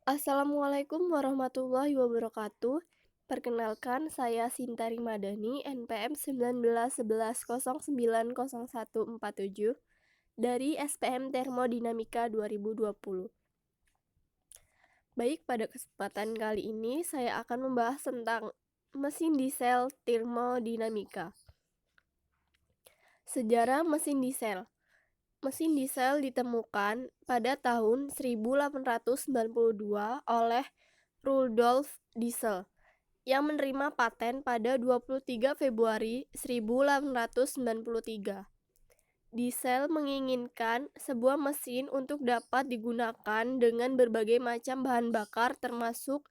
Assalamualaikum warahmatullahi wabarakatuh. Perkenalkan, saya Sintari Madani, NPM 1911090147 dari SPM Termodinamika 2020. Baik, pada kesempatan kali ini saya akan membahas tentang mesin diesel termodinamika. Sejarah mesin diesel. Mesin diesel ditemukan pada tahun 1892 oleh Rudolf Diesel yang menerima paten pada 23 Februari 1893. Diesel menginginkan sebuah mesin untuk dapat digunakan dengan berbagai macam bahan bakar termasuk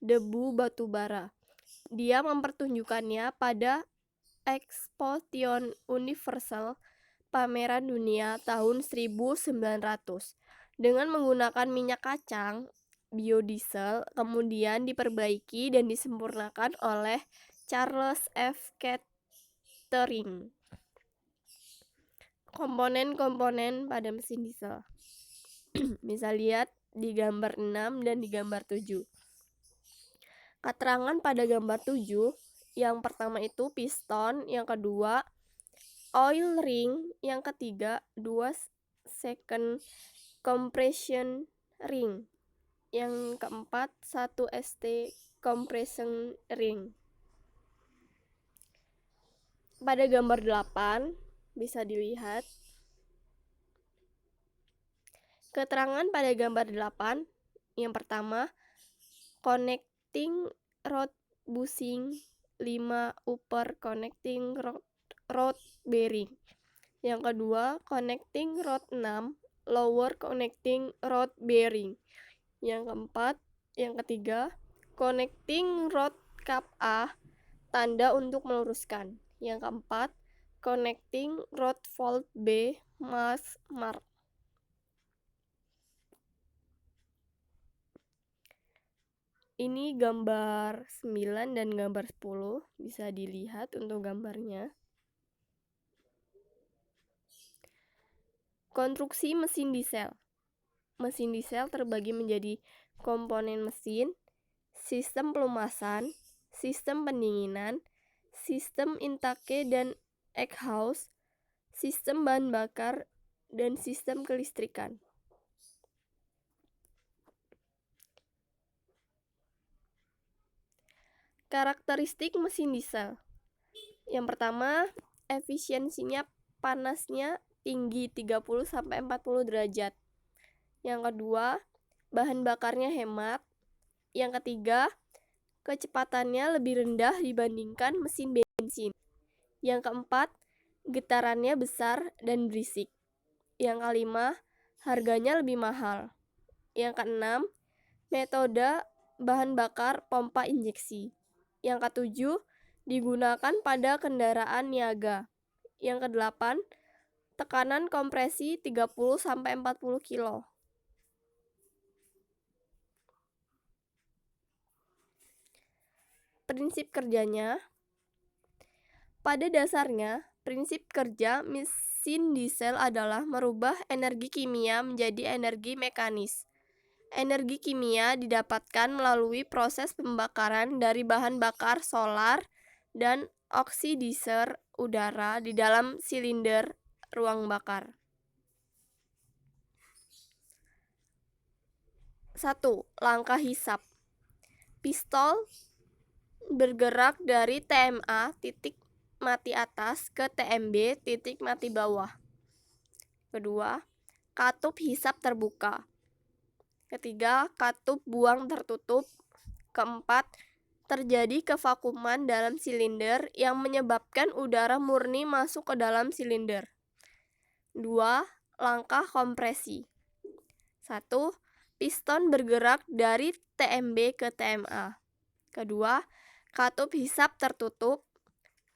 debu batu bara. Dia mempertunjukkannya pada Exposition Universal pameran dunia tahun 1900 dengan menggunakan minyak kacang. Biodiesel kemudian diperbaiki dan disempurnakan oleh Charles F. Kettering. Komponen-komponen pada mesin diesel bisa lihat di gambar 6 dan di gambar 7. Keterangan pada gambar 7, yang pertama itu piston, yang kedua oil ring, yang ketiga 2 second compression ring, yang keempat 1 ST compression ring. Pada gambar 8 bisa dilihat keterangan pada gambar 8. Yang pertama, connecting rod bushing 5 upper connecting rod bearing. Yang kedua, connecting rod 6 lower connecting rod bearing. Yang keempat, yang ketiga, connecting rod cap A, tanda untuk meluruskan. Yang keempat, connecting rod volt B, mass mark. Ini gambar 9 dan gambar 10, bisa dilihat untuk gambarnya. Konstruksi mesin diesel. Mesin diesel terbagi menjadi komponen mesin, sistem pelumasan, sistem pendinginan, sistem intake dan exhaust, sistem bahan bakar, dan sistem kelistrikan. Karakteristik mesin diesel. Yang pertama, efisiensinya panasnya tinggi 30-40 derajat. Yang kedua, bahan bakarnya hemat. Yang ketiga, kecepatannya lebih rendah dibandingkan mesin bensin. Yang keempat, getarannya besar dan berisik. Yang kelima, harganya lebih mahal. Yang keenam, metode bahan bakar pompa injeksi. Yang ketujuh, digunakan pada kendaraan niaga. Yang kedelapan, tekanan kompresi 30-40 kilo. Prinsip kerjanya. Pada dasarnya, prinsip kerja mesin diesel adalah merubah energi kimia menjadi energi mekanis. Energi kimia didapatkan melalui proses pembakaran dari bahan bakar solar dan oksidizer udara di dalam silinder ruang bakar. 1. Langkah hisap. Pistol bergerak dari TMA titik mati atas ke TMB titik mati bawah. Kedua, katup hisap terbuka. Ketiga, katup buang tertutup. Keempat, terjadi kevakuman dalam silinder yang menyebabkan udara murni masuk ke dalam silinder. 2. Langkah kompresi. 1. Piston bergerak dari TMB ke TMA. Kedua, katup hisap tertutup.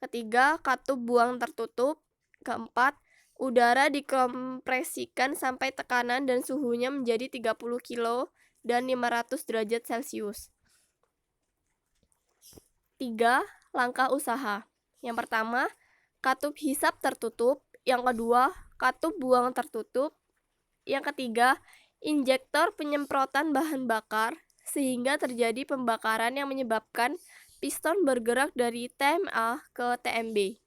Ketiga, katup buang tertutup. Keempat, udara dikompresikan sampai tekanan dan suhunya menjadi 30 kilo dan 500 derajat Celcius. 3. Langkah usaha. Yang pertama, katup hisap tertutup. Yang kedua, katup buang tertutup. Yang ketiga, injektor penyemprotan bahan bakar, sehingga terjadi pembakaran yang menyebabkan piston bergerak dari TMA ke TMB.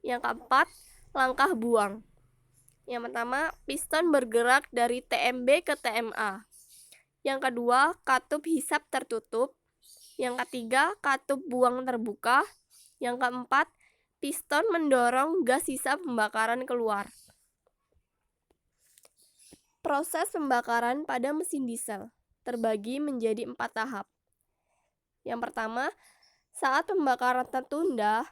Yang keempat, langkah buang. Yang pertama, piston bergerak dari TMB ke TMA. Yang kedua, katup hisap tertutup. Yang ketiga, katup buang terbuka. Yang keempat, piston mendorong gas sisa pembakaran keluar. Proses pembakaran pada mesin diesel terbagi menjadi 4 tahap. Yang pertama, saat pembakaran tertunda,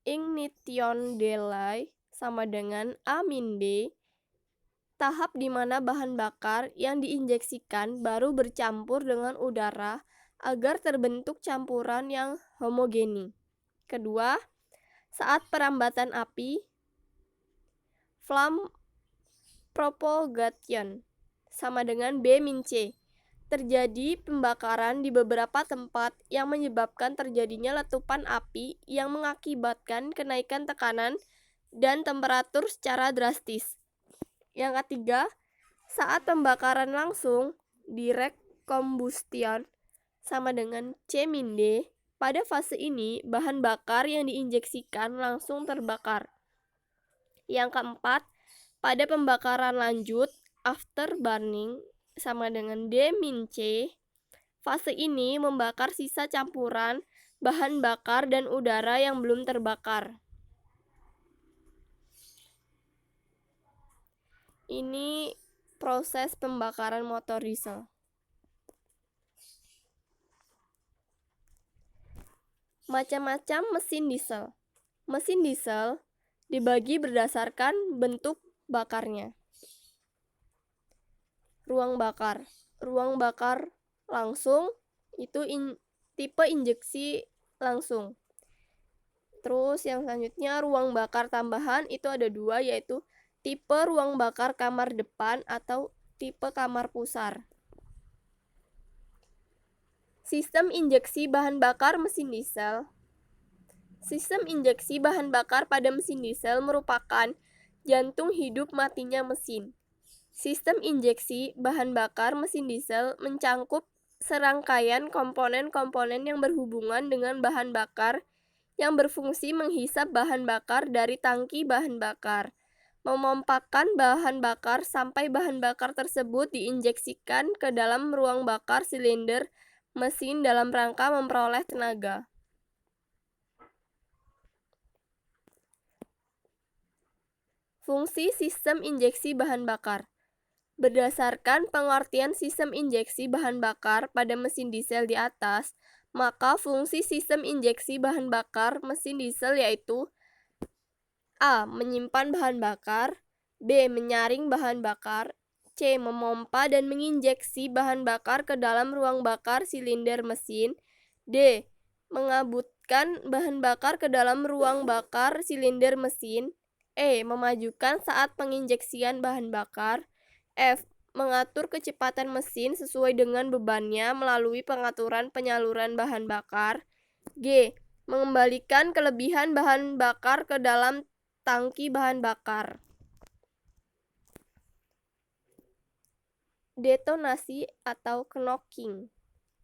ignition delay sama dengan A-B, tahap di mana bahan bakar yang diinjeksikan baru bercampur dengan udara agar terbentuk campuran yang homogeni. Kedua, saat perambatan api, flame propagation sama dengan B-C. Terjadi pembakaran di beberapa tempat yang menyebabkan terjadinya letupan api yang mengakibatkan kenaikan tekanan dan temperatur secara drastis. Yang ketiga, saat pembakaran langsung, direct combustion sama dengan C-D. Pada fase ini, bahan bakar yang diinjeksikan langsung terbakar. Yang keempat, pada pembakaran lanjut, after burning sama dengan D-C, fase ini membakar sisa campuran bahan bakar dan udara yang belum terbakar. Ini proses pembakaran motor diesel. Macam-macam mesin diesel. Mesin diesel dibagi berdasarkan bentuk bakarnya. Ruang bakar. Ruang bakar langsung itu tipe injeksi langsung. Terus yang selanjutnya ruang bakar tambahan itu ada 2, yaitu tipe ruang bakar kamar depan atau tipe kamar pusar. Sistem injeksi bahan bakar mesin diesel. Sistem injeksi bahan bakar pada mesin diesel merupakan jantung hidup matinya mesin. Sistem injeksi bahan bakar mesin diesel mencangkup serangkaian komponen-komponen yang berhubungan dengan bahan bakar yang berfungsi menghisap bahan bakar dari tangki bahan bakar, memompakan bahan bakar sampai bahan bakar tersebut diinjeksikan ke dalam ruang bakar silinder mesin dalam rangka memperoleh tenaga. Fungsi sistem injeksi bahan bakar. Berdasarkan pengertian sistem injeksi bahan bakar pada mesin diesel di atas, maka fungsi sistem injeksi bahan bakar mesin diesel yaitu A. Menyimpan bahan bakar, B. Menyaring bahan bakar, C. Memompa dan menginjeksi bahan bakar ke dalam ruang bakar silinder mesin, D. Mengabutkan bahan bakar ke dalam ruang bakar silinder mesin, E. Memajukan saat penginjeksian bahan bakar, F. Mengatur kecepatan mesin sesuai dengan bebannya melalui pengaturan penyaluran bahan bakar, G. Mengembalikan kelebihan bahan bakar ke dalam tangki bahan bakar. Detonasi atau knocking.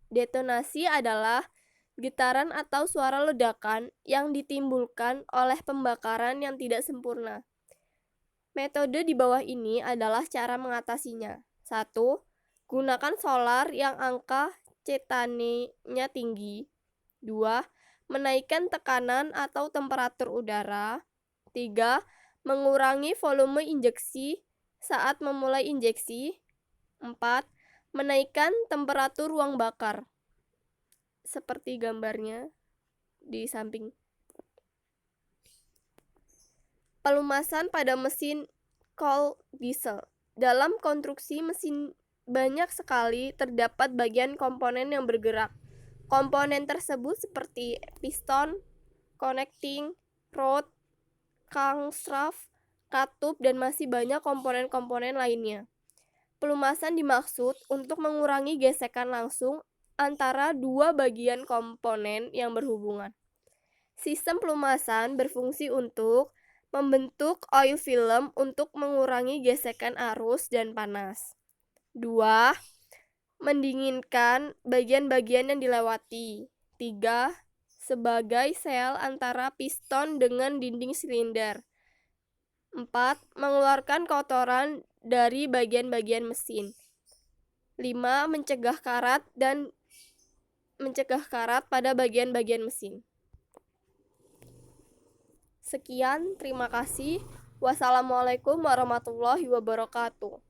Detonasi adalah getaran atau suara ledakan yang ditimbulkan oleh pembakaran yang tidak sempurna. Metode di bawah ini adalah cara mengatasinya. 1. Gunakan solar yang angka cetane-nya tinggi. 2. Menaikkan tekanan atau temperatur udara. 3. Mengurangi volume injeksi saat memulai injeksi. 4. Menaikkan temperatur ruang bakar. Seperti gambarnya di samping. Pelumasan pada mesin coal diesel. Dalam konstruksi mesin banyak sekali terdapat bagian komponen yang bergerak. Komponen tersebut seperti piston, connecting rod, crankshaft, katup, dan masih banyak komponen-komponen lainnya. Pelumasan dimaksud untuk mengurangi gesekan langsung antara dua bagian komponen yang berhubungan. Sistem pelumasan berfungsi untuk membentuk oil film untuk mengurangi gesekan arus dan panas. 2. Mendinginkan bagian-bagian yang dilewati. 3. Sebagai sel antara piston dengan dinding silinder. 4. Mengeluarkan kotoran dari bagian-bagian mesin. 5. Mencegah karat pada bagian-bagian mesin. Sekian, terima kasih. Wassalamualaikum warahmatullahi wabarakatuh.